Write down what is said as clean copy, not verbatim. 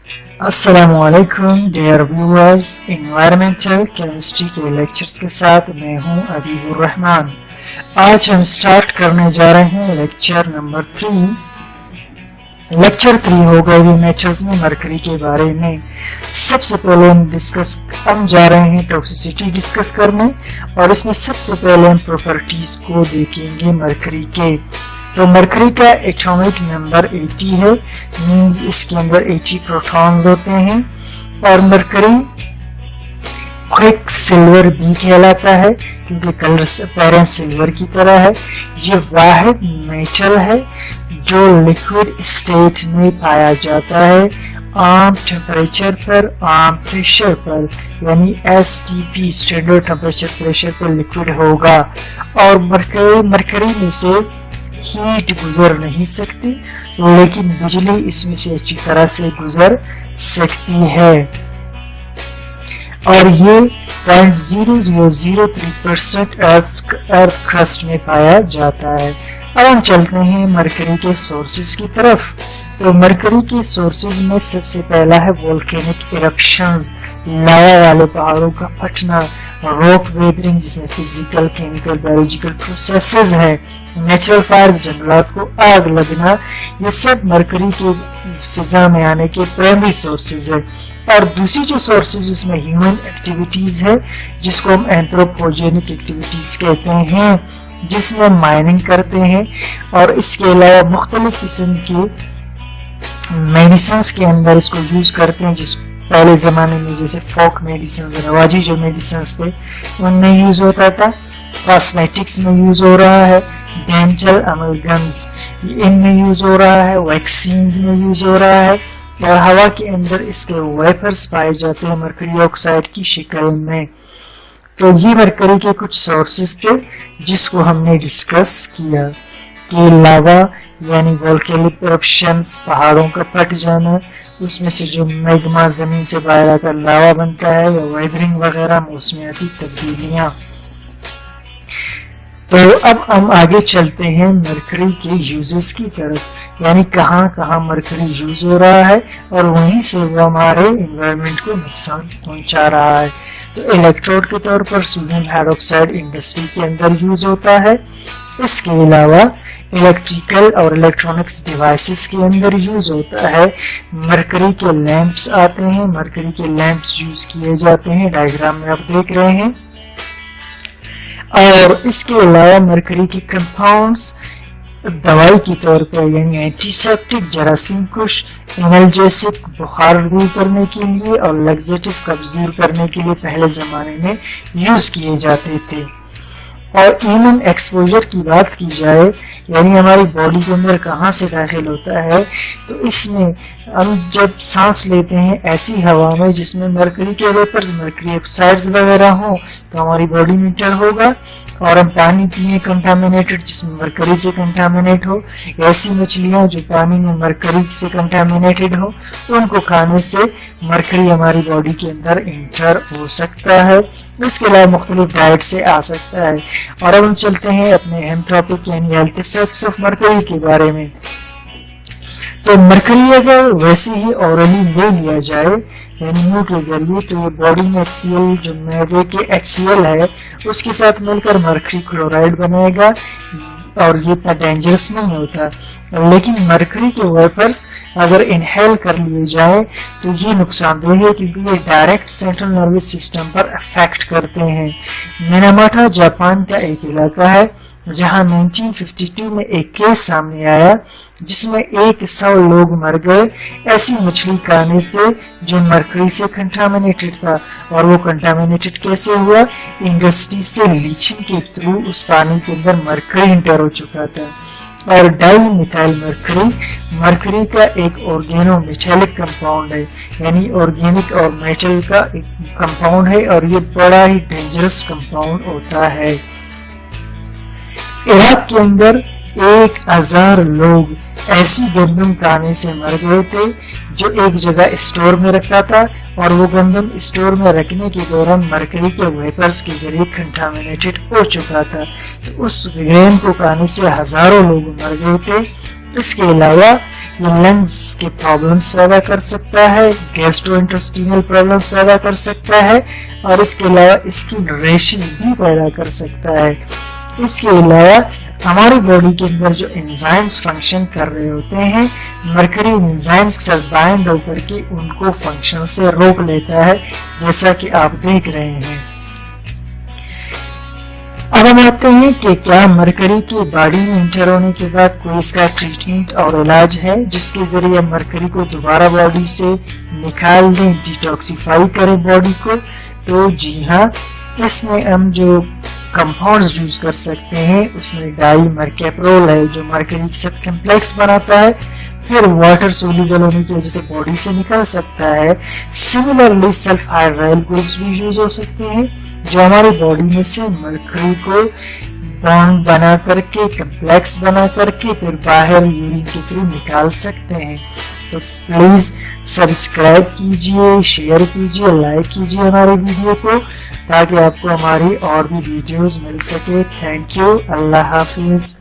अस्सलामु अलैकुम dear viewers, environmental chemistry के लेक्चर्स के साथ मैं हूं अबीबुर रहमान। आज हम स्टार्ट करने जा रहे हैं लेक्चर नंबर 3। लेक्चर 3 होगा नेचर्स में मरकरी के बारे में। सबसे पहले हम जा रहे हैं टॉक्सिसिटी डिस्कस करने, और इसमें सबसे पहले हम प्रॉपर्टीज को देखेंगे मरकरी के। तो मरकरी का एटॉमिक नंबर 80 है, मींस इसके अंदर 80 प्रोटॉन्स होते हैं। और मरकरी क्विक सिल्वर भी कहलाता है क्योंकि कलर अपैरेंट सिल्वर की तरह है। ये वाहिद मेटल है जो लिक्विड स्टेट में पाया जाता है आम टेम्परेचर पर, आम प्रेशर पर, यानी STP स्टैंडर्ड टेम्परेचर प्रेशर पर लिक्विड होगा। और मरकरी में से हीट गुजर नहीं सकती, लेकिन बिजली इसमें से अच्छी तरह से गुजर सकती है। और ये 0.0003% अर्थ क्रस्ट में पाया जाता है। अब हम चलते हैं मरकरी के सोर्सेज की तरफ। तो मरकरी के सोर्सेज में सबसे पहला है वोल्केनिक इरप्शंस, लावा वाले पहाड़ों का फटना, रॉक वेदरिंग जिसमें फिजिकल, केमिकल, बायोलॉजिकल प्रोसेसेस है, नेचुरल फायर्स, जंगलात को आग लगना, ये सब मरकरी के फिजा में आने के प्राइमरी सोर्सेज है। और दूसरी जो सोर्सेज इसमें ह्यूमन एक्टिविटीज है, जिसको हम एंथ्रोपोजेनिक एक्टिविटीज कहते हैं, जिसमें माइनिंग करते हैं। और इसके अलावा मुख्तलिफ किस्म की मेडिसिन के अंदर इसको यूज करते हैं, जिस पहले जमाने में जैसे फोक मेडिसिन, रवाजी जो मेडिसिन थे उनमें यूज होता था। कॉस्मेटिक्स में यूज हो रहा है, डेंटल अमलगम्स इनमें यूज हो रहा है, वैक्सीन्स में यूज हो रहा है। और हवा के अंदर इसके वेपर्स पाए जाते हैं मरकरी ऑक्साइड की शक्ल में। तो ये मरकरी के कुछ सोर्सेस थे जिसको हमने डिस्कस किया कि लावा यानी वोल्केनिक इरप्शंस, पहाड़ों का फट जाना, उसमें से जो मैग्मा जमीन से बाहर आकर लावा बनता है, या वेदरिंग वगैरह, मौसमियाती तब्दीलियां। तो अब हम आगे चलते हैं मरकरी के यूजेस की तरफ, यानी कहाँ कहाँ मरकरी यूज हो रहा है और वहीं से वो हमारे एनवायरनमेंट को नुकसान पहुंचा रहा है। तो इलेक्ट्रोड के तौर पर सोडियम हाइड्रोक्साइड इंडस्ट्री के अंदर यूज होता है। इसके अलावा इलेक्ट्रिकल और इलेक्ट्रॉनिक्स डिवाइसेस के अंदर यूज होता है। मरकरी के लैंप्स आते हैं, मरकरी के लैंप्स यूज किए जाते हैं, डायग्राम में आप देख रहे हैं। और इसके अलावा मरकरी के कंपाउंड्स दवाई के तौर पर, यानी एंटीसेप्टिक, जरासीम कुश, एनाल्जेसिक, बुखार दूर करने के लिए और लैक्सेटिव, कब्ज दूर करने के लिए पहले जमाने में यूज किए जाते थे। और ह्यूमन एक्सपोजर की बात की जाए, यानी हमारी बॉडी के अंदर कहाँ से दाखिल होता है, तो इसमें हम जब सांस लेते हैं ऐसी हवा में जिसमें मरकरी के वेपर्स, मरकरी ऑक्साइड्स वगैरह हो, तो हमारी बॉडी में इंटर होगा। और हम पानी पिए कंटामिनेटेड, जिसमें मरकरी से कंटामिनेट हो, ऐसी मछलियां जो पानी में मरकरी से कंटामिनेटेड हो, उनको खाने से मरकरी हमारी बॉडी के अंदर इंटर हो सकता है। इसके अलावा मुख्तलिफ डाइट से आ सकता है। और अब हम चलते हैं अपने अहम टॉपिक यानी हेल्थ इफेक्ट्स ऑफ मरकरी के बारे में। तो मरकरी अगर वैसे ही ऑरली ले लिया जाए यानी मुंह के जरिए, तो ये बॉडी में HCl जो मैदे के HCl है उसके साथ मिलकर मरकरी क्लोराइड बनाएगा, और ये इतना डेंजरस नहीं होता। लेकिन मरकरी के वेपर्स अगर इनहेल कर लिए जाए तो ये नुकसानदेह है, क्योंकि ये डायरेक्ट सेंट्रल नर्वस सिस्टम पर अफेक्ट करते हैं। मिनामाटा जापान का एक इलाका है जहां 1952 में एक केस सामने आया जिसमें 100 लोग मर गए ऐसी मछली खाने से जो मरकरी से कंटामिनेटेड था। और वो कंटामिनेटेड कैसे हुआ? इंडस्ट्री से लीचिंग के थ्रू उस पानी के अंदर मरकरी इंटर हो चुका था। और डाइमिथाइल मरकरी मरकरी का एक ऑर्गेनो मेटालिक कंपाउंड है, यानी ऑर्गेनिक और मेटल का एक कंपाउंड है, और ये बड़ा ही डेंजरस कंपाउंड होता है। इराक के अंदर 1000 लोग ऐसी गंदम खाने से मर गए थे जो एक जगह स्टोर में रखा था, और वो गंदम स्टोर में रखने के दौरान मरकरी के वेपर्स के जरिए कंटामिनेटेड हो चुका था। तो उस ग्रेन को खाने से हजारों लोग मर गए थे। इसके अलावा یہ لنگز کے پرابلمس پیدا کر سکتا ہے، گیسٹرو انٹسٹینل پرابلمس پیدا کر سکتا ہے، اور اس کے علاوہ اسکن ریشز بھی پیدا کر سکتا ہے۔ اس کے علاوہ ہماری باڈی کے اندر جو انزائمز فنکشن کر رہے ہوتے ہیں، مرکری انزائمز کے ساتھ بائنڈ ہو کر کے ان کو فنکشن سے روک لیتا ہے، جیسا کہ آپ دیکھ رہے ہیں۔ اب ہم آتے ہیں کہ کیا مرکری کی باڈی میں انٹر ہونے کے بعد کوئی اس کا ٹریٹمنٹ اور علاج ہے جس کے ذریعے مرکری کو دوبارہ باڈی سے نکال دیں، ڈیٹاکسیفائی کریں باڈی کو؟ تو جی ہاں، اس میں ہم جو کمپاؤنڈز یوز کر سکتے ہیں، اس میں ڈائی مرکیپرول ہے جو مرکری کے ساتھ کمپلیکس بناتا ہے، پھر واٹر سولیبل ہونے کی وجہ سے باڈی سے نکل سکتا ہے۔ سملرلی سلف ہائیڈرائل گروپس بھی یوز ہو سکتے ہیں جو ہماری باڈی میں سے مرکری کو بانڈ بنا کر کے، کمپلیکس بنا کر کے پھر باہر یورین کے تھرو نکال سکتے ہیں۔ تو پلیز سبسکرائب کیجئے، شیئر کیجئے، لائک کیجئے ہمارے ویڈیو کو تاکہ آپ کو ہماری اور بھی ویڈیوز مل سکے۔ تھینک یو، اللہ حافظ۔